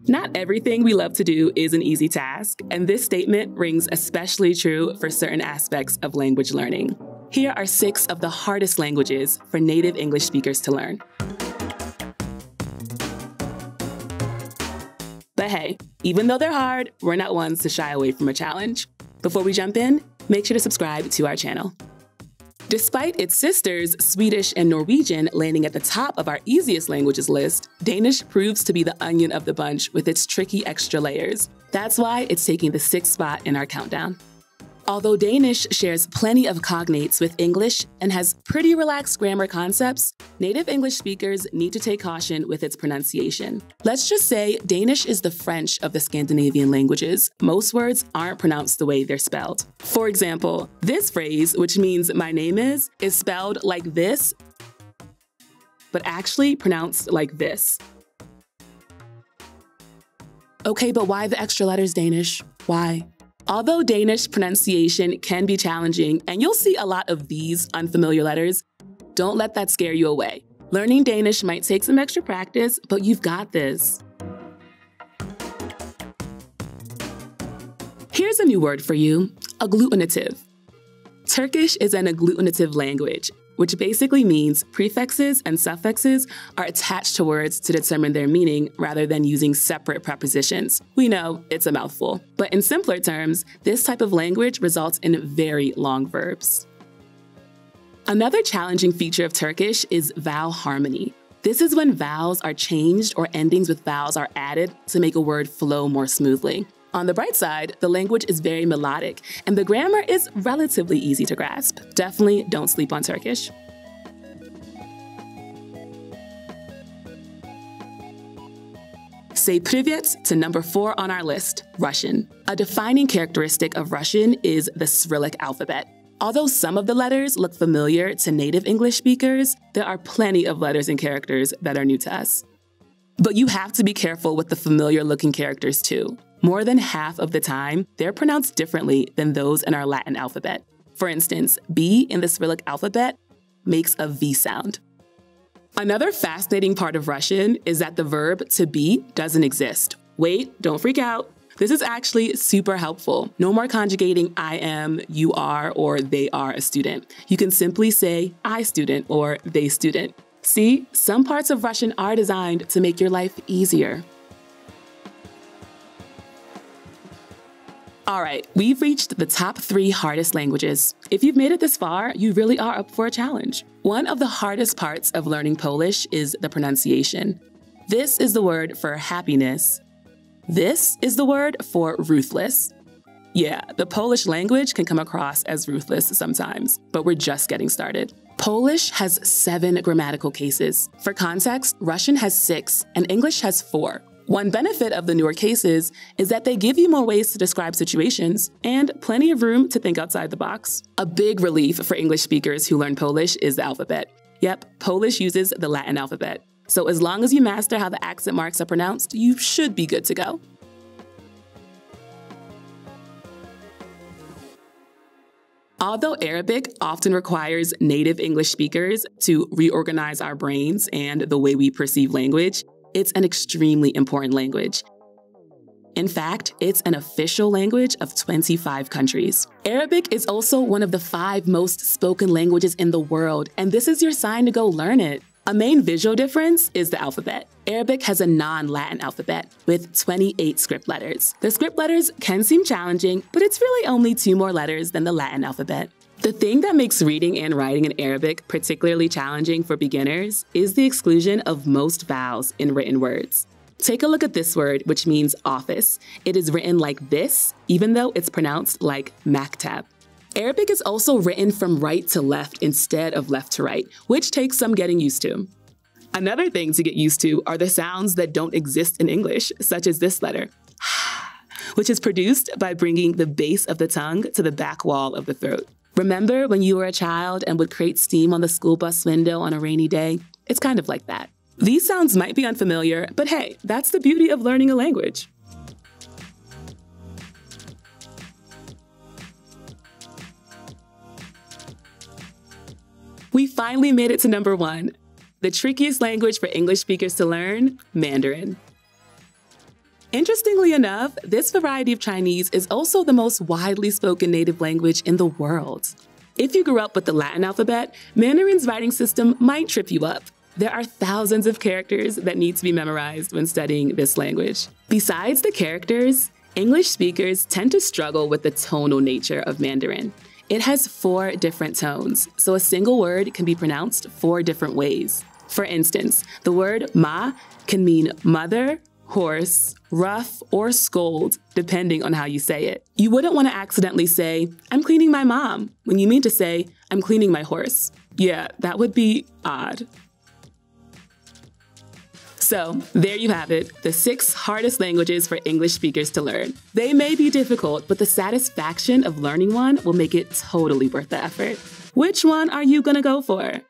Not everything we love to do is an easy task, and this statement rings especially true for certain aspects of language learning. Here are 6 of the hardest languages for native English speakers to learn. But hey, even though they're hard, we're not ones to shy away from a challenge. Before we jump in, make sure to subscribe to our channel. Despite its sisters, Swedish and Norwegian, landing at the top of our easiest languages list, Danish proves to be the onion of the bunch with its tricky extra layers. That's why it's taking the 6th spot in our countdown. Although Danish shares plenty of cognates with English and has pretty relaxed grammar concepts, native English speakers need to take caution with its pronunciation. Let's just say Danish is the French of the Scandinavian languages. Most words aren't pronounced the way they're spelled. For example, this phrase, which means my name is spelled like this, but actually pronounced like this. Okay, but why the extra letters, Danish? Why? Although Danish pronunciation can be challenging, and you'll see a lot of these unfamiliar letters, don't let that scare you away. Learning Danish might take some extra practice, but you've got this. Here's a new word for you, agglutinative. Turkish is an agglutinative language, which basically means prefixes and suffixes are attached to words to determine their meaning rather than using separate prepositions. We know it's a mouthful, but in simpler terms, this type of language results in very long verbs. Another challenging feature of Turkish is vowel harmony. This is when vowels are changed or endings with vowels are added to make a word flow more smoothly. On the bright side, the language is very melodic, and the grammar is relatively easy to grasp. Definitely don't sleep on Turkish. Say privyet to number 4 on our list, Russian. A defining characteristic of Russian is the Cyrillic alphabet. Although some of the letters look familiar to native English speakers, there are plenty of letters and characters that are new to us. But you have to be careful with the familiar-looking characters too. More than half of the time, they're pronounced differently than those in our Latin alphabet. For instance, B in the Cyrillic alphabet makes a V sound. Another fascinating part of Russian is that the verb to be doesn't exist. Wait, don't freak out. This is actually super helpful. No more conjugating I am, you are, or they are a student. You can simply say I student or they student. See, some parts of Russian are designed to make your life easier. All right, we've reached the top 3 hardest languages. If you've made it this far, you really are up for a challenge. One of the hardest parts of learning Polish is the pronunciation. This is the word for happiness. This is the word for ruthless. Yeah, the Polish language can come across as ruthless sometimes, but we're just getting started. Polish has 7 grammatical cases. For context, Russian has 6 and English has 4. One benefit of the newer cases is that they give you more ways to describe situations and plenty of room to think outside the box. A big relief for English speakers who learn Polish is the alphabet. Yep, Polish uses the Latin alphabet. So as long as you master how the accent marks are pronounced, you should be good to go. Although Arabic often requires native English speakers to reorganize our brains and the way we perceive language, it's an extremely important language. In fact, it's an official language of 25 countries. Arabic is also one of the 5 most spoken languages in the world, and this is your sign to go learn it. A main visual difference is the alphabet. Arabic has a non-Latin alphabet with 28 script letters. The script letters can seem challenging, but it's really only 2 more letters than the Latin alphabet. The thing that makes reading and writing in Arabic particularly challenging for beginners is the exclusion of most vowels in written words. Take a look at this word, which means office. It is written like this, even though it's pronounced like maktab. Arabic is also written from right to left instead of left to right, which takes some getting used to. Another thing to get used to are the sounds that don't exist in English, such as this letter, which is produced by bringing the base of the tongue to the back wall of the throat. Remember when you were a child and would create steam on the school bus window on a rainy day? It's kind of like that. These sounds might be unfamiliar, but hey, that's the beauty of learning a language. We finally made it to number 1, the trickiest language for English speakers to learn, Mandarin. Interestingly enough, this variety of Chinese is also the most widely spoken native language in the world. If you grew up with the Latin alphabet, Mandarin's writing system might trip you up. There are thousands of characters that need to be memorized when studying this language. Besides the characters, English speakers tend to struggle with the tonal nature of Mandarin. It has 4 different tones, so a single word can be pronounced 4 different ways. For instance, the word ma can mean mother, horse, rough, or scold, depending on how you say it. You wouldn't want to accidentally say, "I'm cleaning my mom," when you mean to say, "I'm cleaning my horse." Yeah, that would be odd. So, there you have it, the 6 hardest languages for English speakers to learn. They may be difficult, but the satisfaction of learning one will make it totally worth the effort. Which one are you gonna go for?